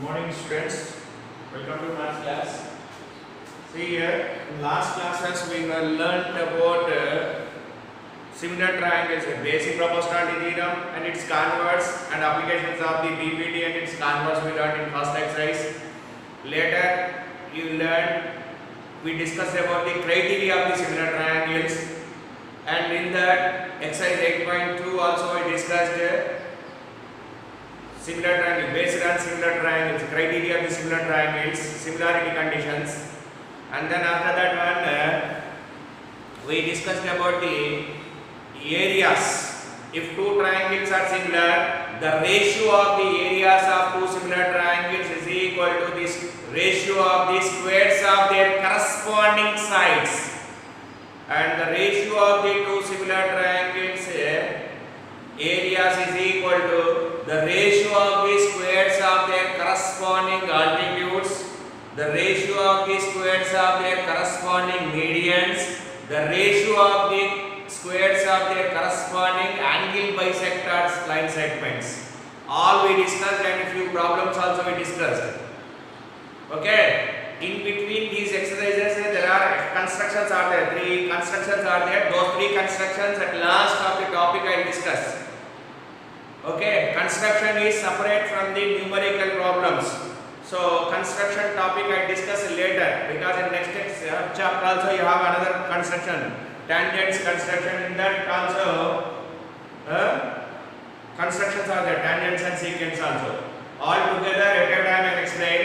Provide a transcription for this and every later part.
Morning students, welcome to maths class. See here, in last classes we have learnt about similar triangles, basic proportionality theorem and its converse and applications of the BPT and its converse we learnt in first exercise. Later we discussed about the criteria of the similar triangles, and in that exercise 8.2 also we discussed similar triangle based on similar triangles, criteria of the similar triangles, similarity conditions, and then after that one we discussed about the areas. If two triangles are similar, the ratio of the areas of two similar triangles is equal to this ratio of the squares of their corresponding sides, and the ratio of the two similar triangles areas is equal to the ratio of the squares of their corresponding altitudes, the ratio of the squares of their corresponding medians, the ratio of the squares of their corresponding angle bisectors line segments. All we discussed, and few problems also we discussed. Okay. In between these exercises there are constructions are there. Three constructions are there. Those three constructions at last of the topic I will discuss. Okay, construction is separate from the numerical problems. So construction topic I discuss later, because in next chapter also you have another construction, tangents construction. In that also constructions are there, tangents and secants also. All together at a time I will explain.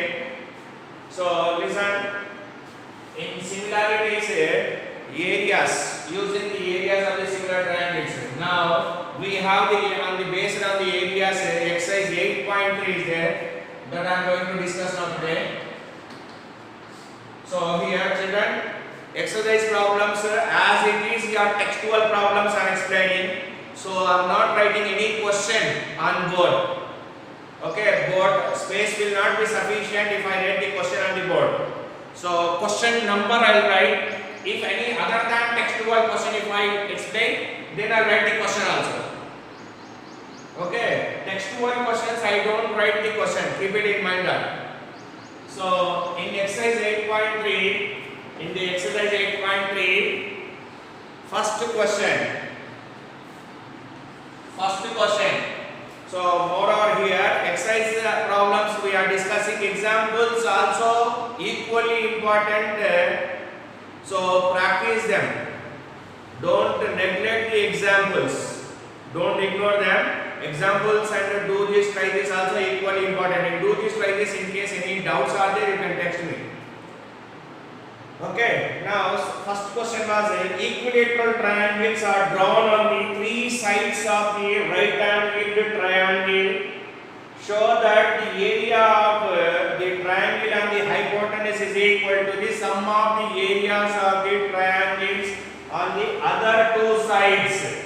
So listen, in similarities areas, using the areas of the similar triangles. Now we have the based on the areas exercise 8.3 is there that I am going to discuss now today. So here children, exercise problems as it is your textual problems I am explaining. So I am not writing any question on board. Okay, board space will not be sufficient if I write the question on the board. So question number I will write. If any other than textual question if I explain, then I will write the question also. Okay, textual questions I don't write the question. Keep it in mind that. So in exercise 8.3, in the exercise 8.3, first question. So moreover here, exercise problems we are discussing, examples also equally important. So practice them. Don't neglect the examples. Don't ignore them. Examples and do this, try this also equally important. And do this, try this in case any doubts are there, you can text me. Okay. Now first question was equilateral triangles are drawn on the three sides of the right angled triangle. Show that the area of the triangle and the hypotenuse is equal to the sum of the areas of the triangles on the other two sides.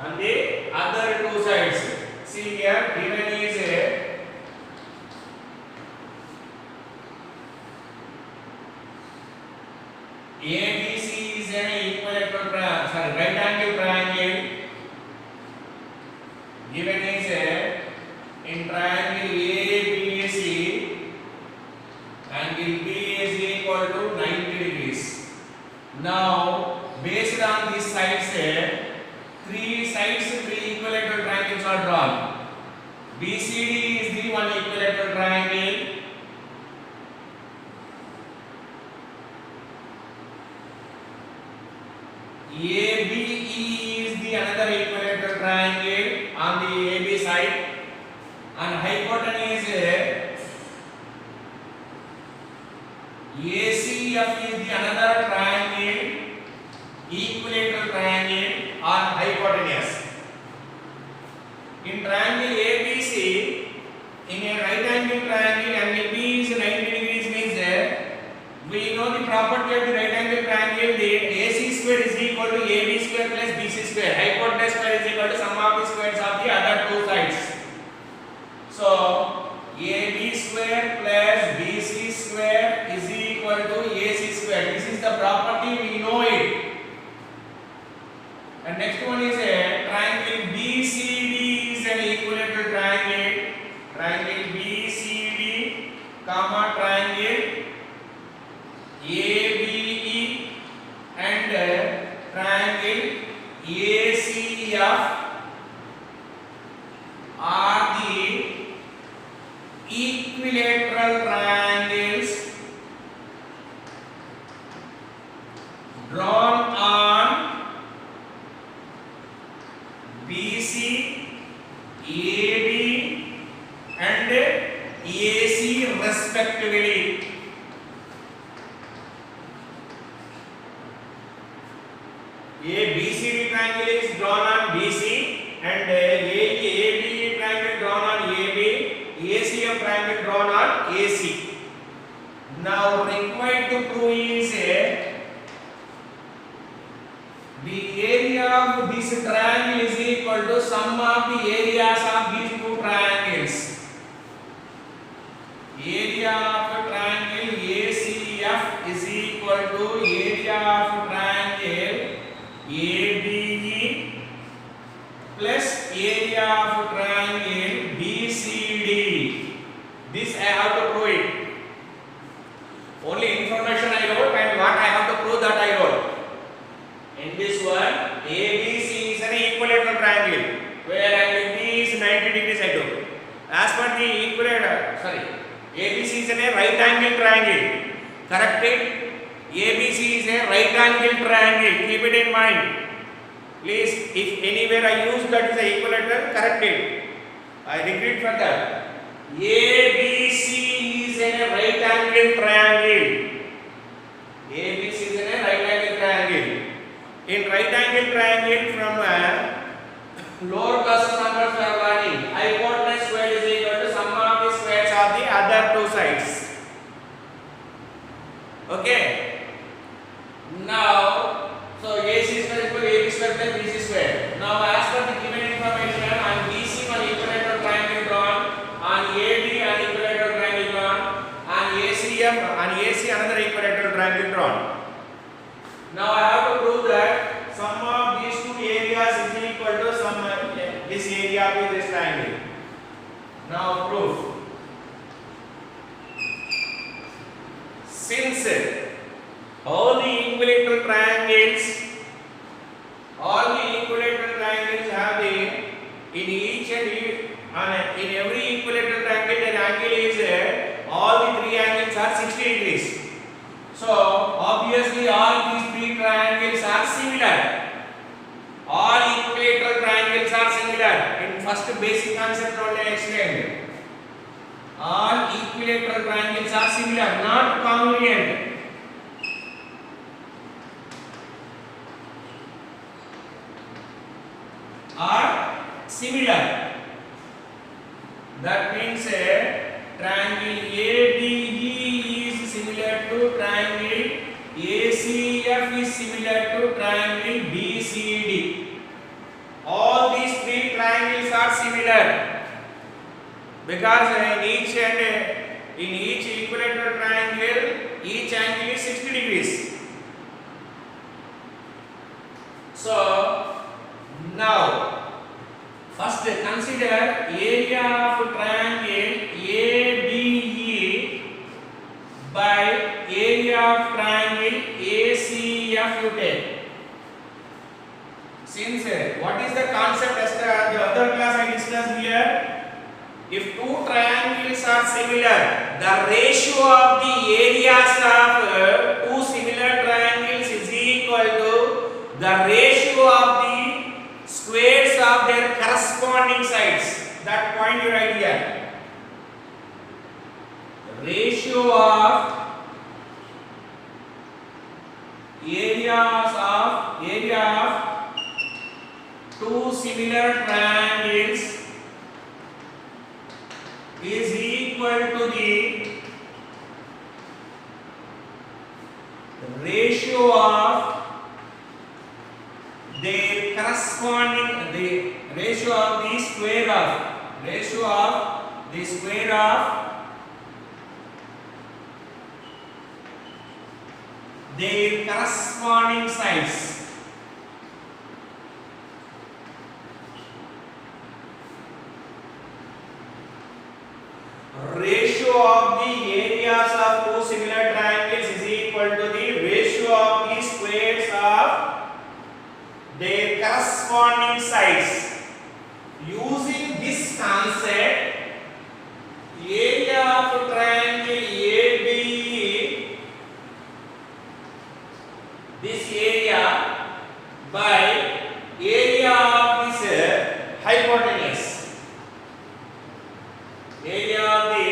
On the other two sides. See here, given is ABC is an equilateral triangle, right angle triangle. Given is in triangle ABC, angle B is equal to 90 degrees. Now, based on these sides, three equilateral triangles are drawn. BCD is the one equilateral triangle. ABE is the another equilateral triangle on the AB side. And hypotenuse ACF is the another triangle, equilateral triangle on hypotenuse. In triangle ABC, in a right angle triangle, angle B is 90 degrees means we know the property of the right angle triangle, the AC square is equal to AB square plus BC square. Hypotenuse square is equal to sum of the squares of the other two sides. So AB square plus BC square is equal to AC square. This is the property, we know it. And next one is a triangle BCD is an equilateral triangle. Triangle BCD comma triangle ABE and triangle ACF are the equilateral triangles drawn on BC, AB and AC respectively. A BCD triangle is drawn on BC and ABE triangle drawn on AB, ACF triangle drawn on AC. Now required to prove is the area of this triangle is equal to sum of the areas of these two triangles. Area of triangle ACF is equal to area of triangle ABE plus area of triangle BCD. This I have to prove it. Only information I wrote and what I have to prove that I wrote. In this one, ABC is an equilateral triangle where angle B is 90 degrees I took. As per the equilateral, ABC is a right angle triangle. Correct it? ABC is a right angle triangle. Keep it in mind. Please, if anywhere I use that is a equilateral, correct it. I repeat for that. ABC is a right angle triangle. ABC is a right angle triangle. In right angle triangle from lower classes onwards we are learning hypotenuse square is equal to sum of the squares of the other two sides. Okay. Now, so AC square is equal to AB square plus BC square. Now, as per the given information, on BC one equilateral triangle drawn, on AB an equilateral triangle drawn, on AC another equilateral triangle drawn. Now I have to prove that sum of these two areas is equal to sum of this area of this triangle. Now proof. Since all the equilateral triangles have the in each and in every equilateral triangle an angle is all the three angles are 60 degrees. So obviously all these three triangles are similar. All equilateral triangles are similar. In first basic concept only I explained. All equilateral triangles are similar, not congruent. Are similar. That means triangle ADE is similar to triangle ACF is similar to triangle BCD. All these three triangles are similar because in each equilateral triangle each angle is 60 degrees. So now first consider area of triangle ABE by area of triangle ACF you take. Since what is the concept as the other class I discussed here? If two triangles are similar, the ratio of the areas of two similar triangles is equal to the ratio of the squares of their corresponding sides. That point you write here. The ratio of area of two similar triangles is equal to the ratio of their corresponding ratio of the square of their corresponding sides. Ratio of the corresponding sides. Using this concept, area of triangle ABE, this area by area of this hypotenuse. Area of the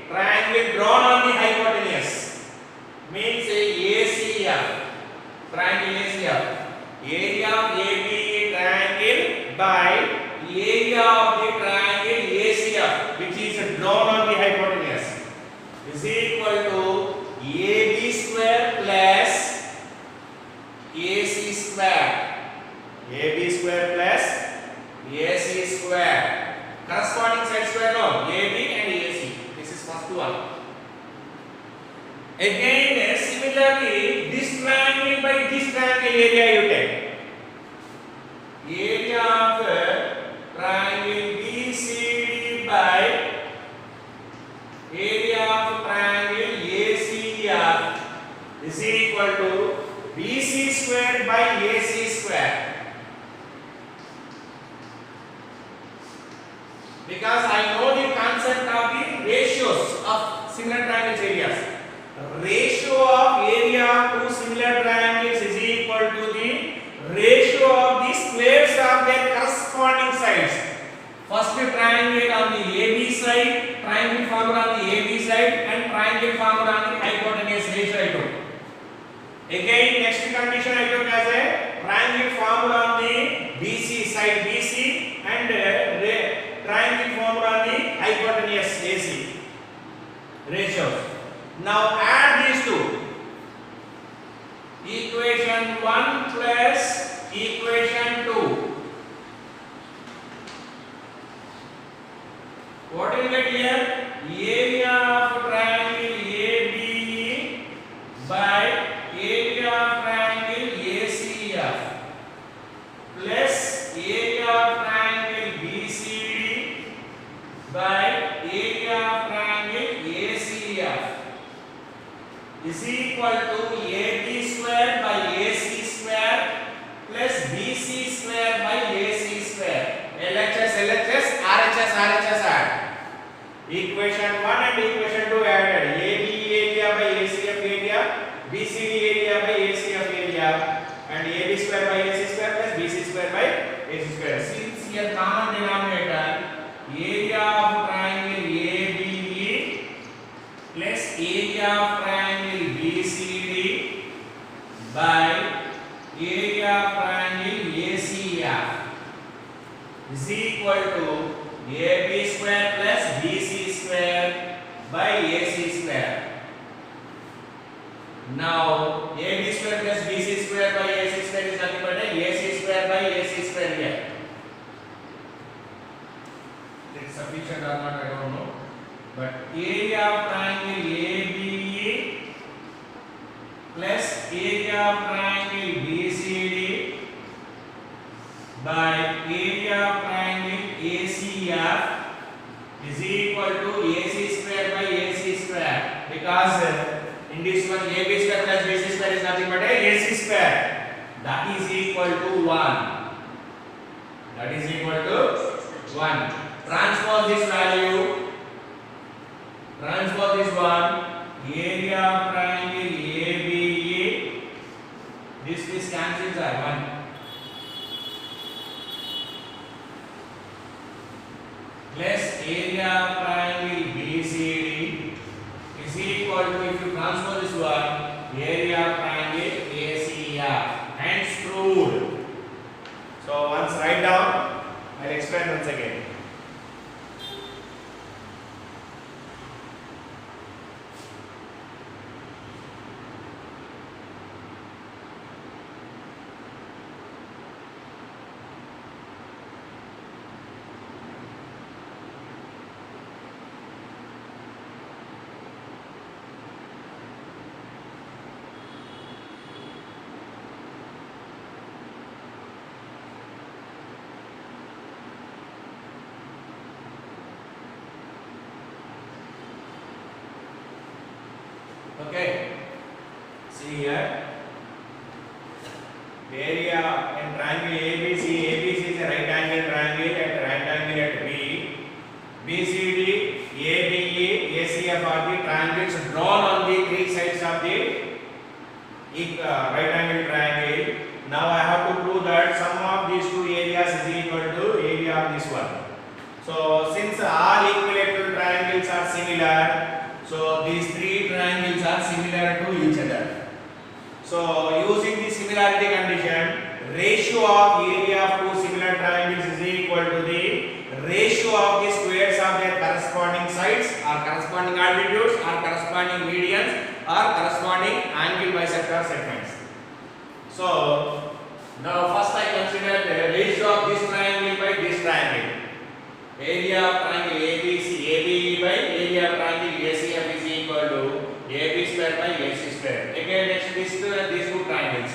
triangle drawn on the hypotenuse means ACF. Triangle ACF. Area of ABE triangle by area of the triangle ACF, which is drawn on the hypotenuse, is equal to AB square plus AC square. AB square plus AC square. Corresponding side square no, AB and AC. This is first one. Again, similarly, this triangle by this triangle area you take. Area of triangle BCD by area of triangle ACF is equal to BC square by AC square. Because I know the concept of the ratios of similar triangles areas. Ratio of area to similar triangles is equal to the ratio of the squares of their corresponding sides. First triangle on the AB side, triangle formed on the AB side, and triangle formed on the hypotenuse ratio I took. Again, next condition I took as a triangle formed on the BC side BC and triangle formed on the hypotenuse AC ratios. Now add these two. Equation 1 plus equation 2. What will get here? Area of triangle ABE by area of triangle ACF plus area of triangle BCD by area of triangle ACF is equal to AB square by AC square plus BC square by AC square. LHS, LHS, RHS, RHS add. Equation 1 and equation 2 added. AB area by ACF area, BCD area by ACF area, and AB square by AC square plus BC square by AC square. Since here common denominator, area of triangle ABE plus area of triangle BCD by area of triangle ACF is equal to AB square plus BC square by AC square. Now AB square plus BC square by AC square is nothing but AC square by AC square here. It's sufficient or not, I don't know. But area of triangle ABE plus area of triangle BCD by area of triangle ACF is equal to AC square by AC square, because in this one AB square plus BC square is nothing but AC square. That is equal to 1. That is equal to 1. Transpose this value. Transpose this one. Area of triangle ABE. This cancels are 1. Plus area of triangle BCD is equal to, if you transfer this one, area of triangle ACF. Hence proved. So once write down, I'll explain once again. Okay, see here, area in triangle ABC, AB this one. So since all equilateral triangles are similar, so these three triangles are similar to each other. So using the similarity condition, ratio of area of two similar triangles is equal to the ratio of the squares of their corresponding sides or corresponding altitudes or corresponding medians or corresponding angle bisector segments. So now first I consider the ratio of this triangle by this triangle. Area of triangle ABE by area of triangle ACF is equal to AB square by AC square. Again next these two triangles.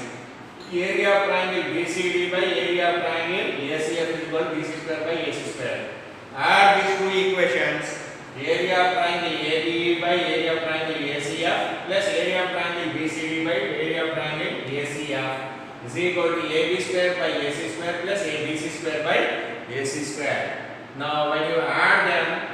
Area of triangle BCD by area of triangle ACF is equal to BC square by AC square. Add these two equations. Area of triangle ABE by area of triangle ACF plus area of triangle BCD by area of triangle ACF is equal to AB square by AC square plus ABC square by AC square. Now when you add them,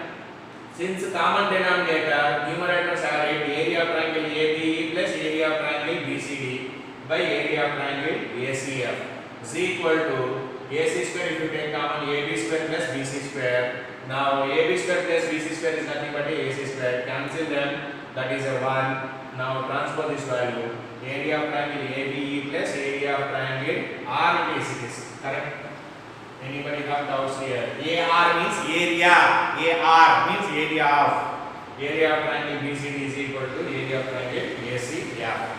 since common denominator, numerators are area of triangle ABE plus area of triangle BCD by area of triangle ACF is equal to AC square if you take common AB square plus BC square. Now AB square plus BC square is nothing but AC square. Cancel them, that is a 1. Now transfer this value. Area of triangle ABE plus area of triangle R into AC is correct. Anybody have doubts here? AR means area. AR means area of. Area of triangle BCD is equal to area of triangle ACF.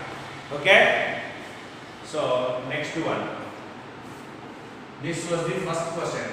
Okay? So next one. This was the first question.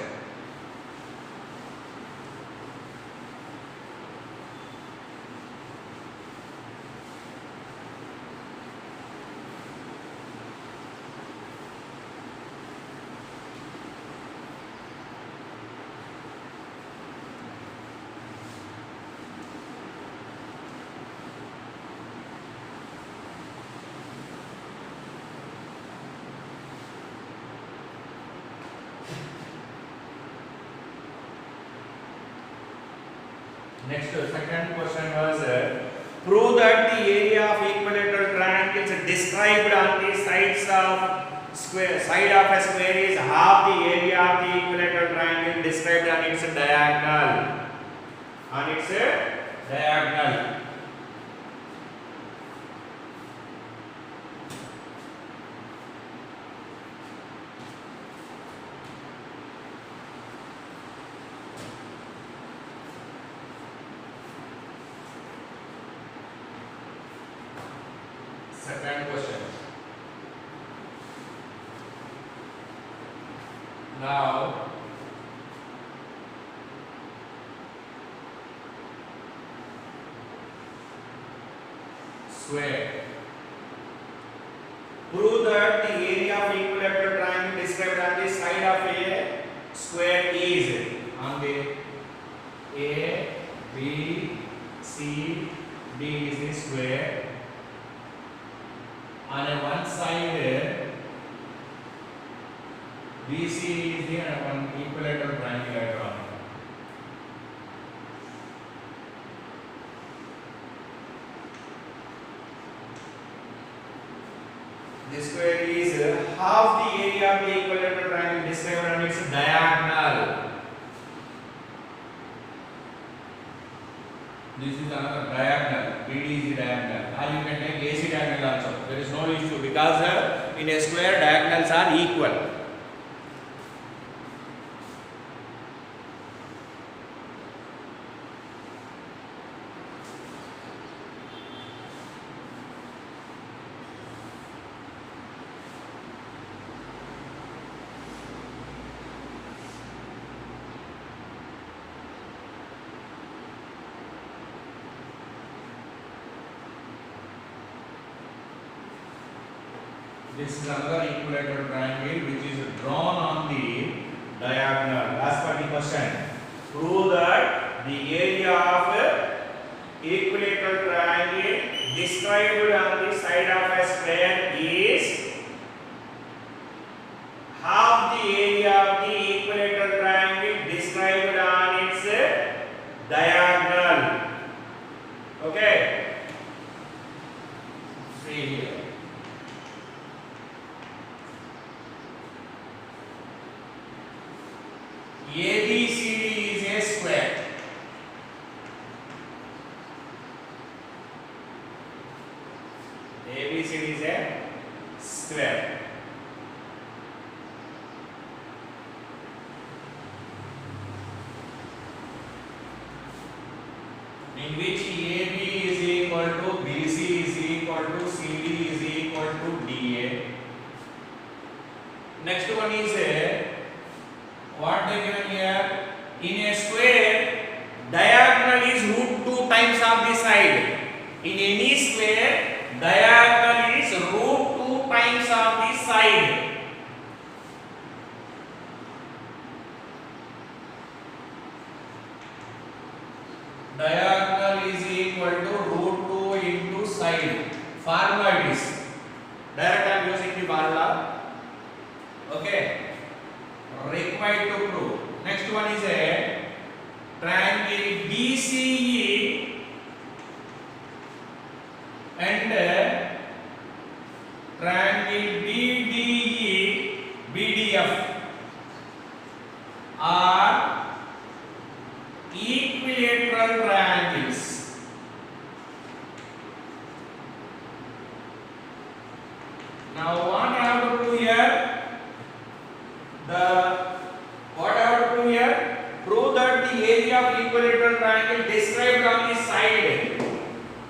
Next, second question was prove that the area of equilateral triangles described on the sides of side of a square is half the area of the equilateral triangle described on its diagonal. On its diagonal. Second question. Now square. Prove that the area of equilateral triangle described on the side of a square is on the A, B, C, D is the square. On a one side BC is the one equilateral triangle I drawn. The square is half the area of the equilateral triangle described on its diagonal. This is another diagonal. BD is the diagonal. Or you can take AC diagonal also. There is no issue because in a square diagonals are equal. This is another equilateral triangle which is drawn on the diagonal. As per the question, prove that the area of equilateral triangle described on the side of a square is half the area of the equilateral triangle described on its diagonal. Okay? See here. AB ABCD is a square. ABCD is a square. In which AB is equal to BC is equal to CD is equal to DA. Next one is what they given here? In a square, diagonal is root 2 times of the side. In any square, diagonal is root 2 times of the side. Diagonal is equal to root 2 into side. Formula it is. Direct I am using the formula. Okay. Required to prove. Next one is a triangle BCE and triangle BDE, BDF are equilateral triangles. Now what I have to do here? What I have to do here? Prove that the area of equilateral triangle described on the side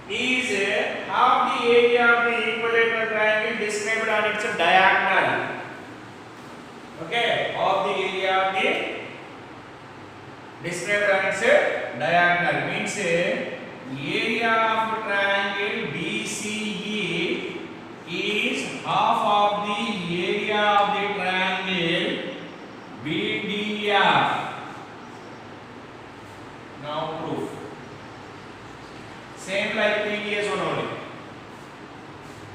is half the area of the equilateral triangle described on its diagonal. Okay, of the area of the described on its diagonal means area of triangle BCE is half of the area of the triangle BDF. Now proof. Same like previous one only.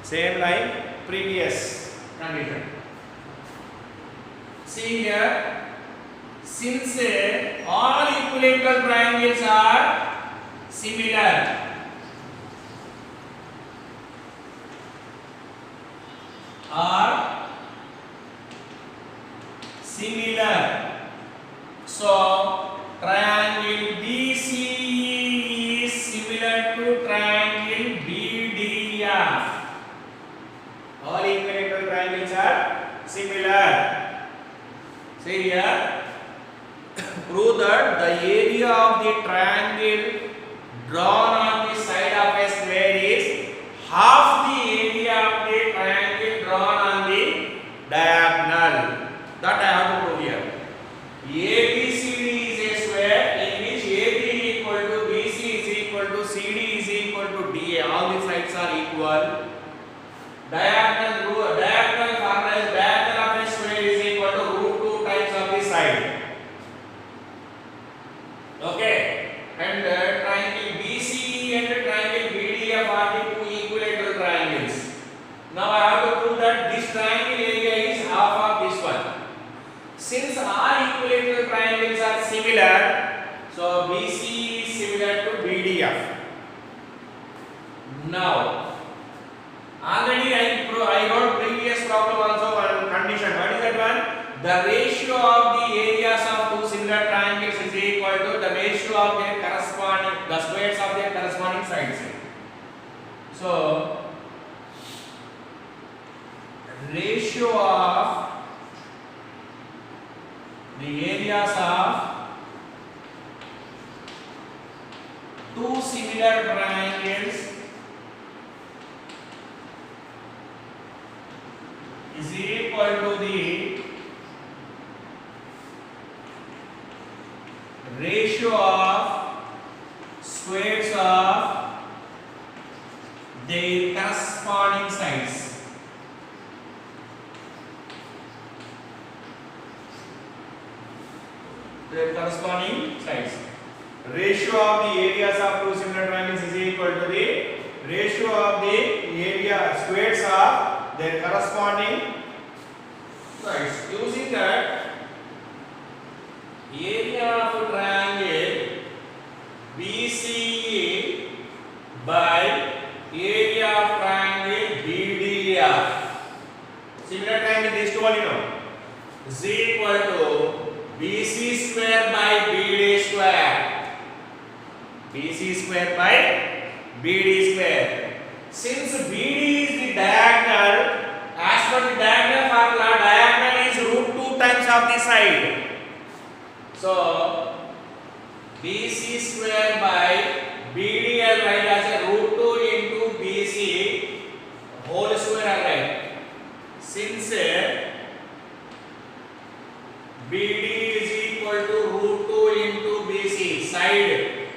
Same like previous condition. See here, since all equilateral triangles are similar, so triangle BCE is similar to triangle BDF. All equilateral triangles are similar. See here, prove that the area of the triangle drawn on the side of a square is half the area of the triangle drawn on the diagonal. That I have to prove here. ABCD is a square in which AB equal to BC is equal to CD is equal to DA. All the sides are equal. Diagonal formula is diagonal of a square is equal to root 2 times of the side. Okay, and triangle BCE and triangle BDF are the two equilateral triangles. Now I have to prove that this triangle area is half of this one. Since all equilateral triangles are similar, so BCE is similar to BDF. Now, already I wrote previous problem also one condition. What is that one? The ratio of the areas of two similar triangles is equal to the ratio of their corresponding, the squares of their corresponding sides. So, ratio of the areas of two similar triangles is equal to the ratio of squares of their corresponding sides. Their corresponding sides. Ratio of the areas of two similar triangles is equal to the ratio of the area squares of their corresponding sides. Using that, area of triangle BCE by area of triangle BDF. Similar triangle, these two only know, is equal to BC square by BD square. BC square by BD square. Since BD is the diagonal, as per the diagonal formula, diagonal is root 2 times of the side. So BC square by BD I'll write as a root 2 into BC whole square I'll write. Since BD is equal to root 2 into BC side,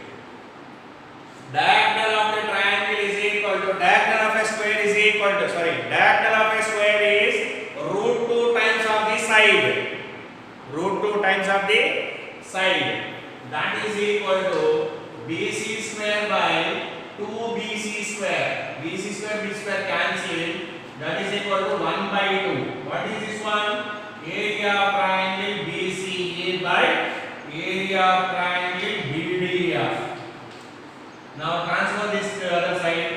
diagonal of the triangle is equal to diagonal of a square is equal to diagonal of a square is root 2 times of the side. Root 2 times of the side. That is equal to BC square by 2BC square. BC square, B square cancel. That is equal to 1 by 2. What is this one? Area of triangle BCE by area of triangle BDF. Now transfer this to the other side.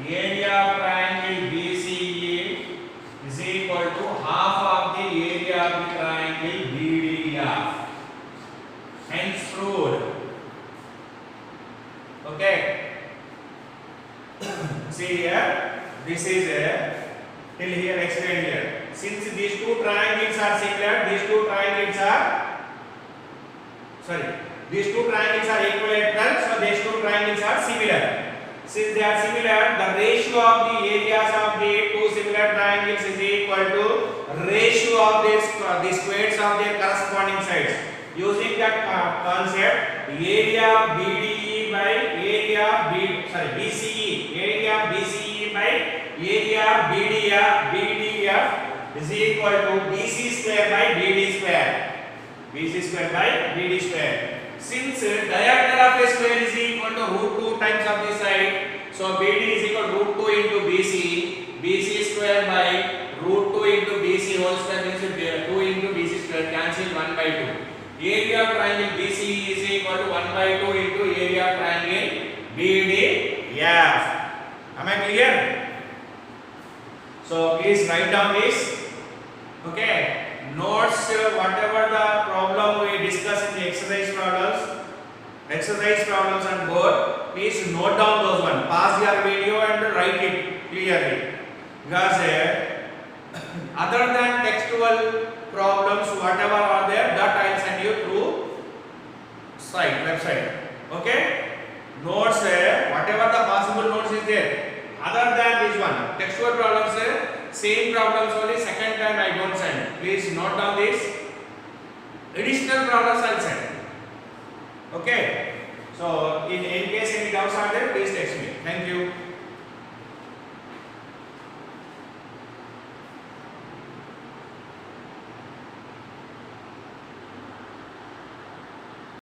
Area of triangle BCE is equal to half of the area of the triangle BDF. Hence proved. Okay. See here. This is till here explained here. Since these two triangles are similar, these two triangles are equilateral, so these two triangles are similar. Since they are similar, the ratio of the areas of the two similar triangles is equal to ratio of the squares of their corresponding sides. Using that concept, area BDE by area BCE, area BCE by area BDF is equal to BC square by BD square. BC square by BD square. Since diagonal of a square is equal to root 2 times of the side, so BD is equal to root 2 into BC. BC square by root 2 into BC whole square means 2 into BC square, cancel 1 by 2. Area of triangle BCE is equal to 1 by 2 into area of triangle BDF. Am I clear? So please write down this. Okay. Notes whatever the problem we discuss in the exercise problems on board. Please note down those one. Pause your video and write it clearly. Because other than textual problems, whatever are there, that I will send you through website. Okay. Notes whatever the possible notes is there. Other than this one, textual problems, same problems only, second time I don't send. Please note down this. Additional problems I will send. Okay. So in case any doubts are there, please text me. Thank you.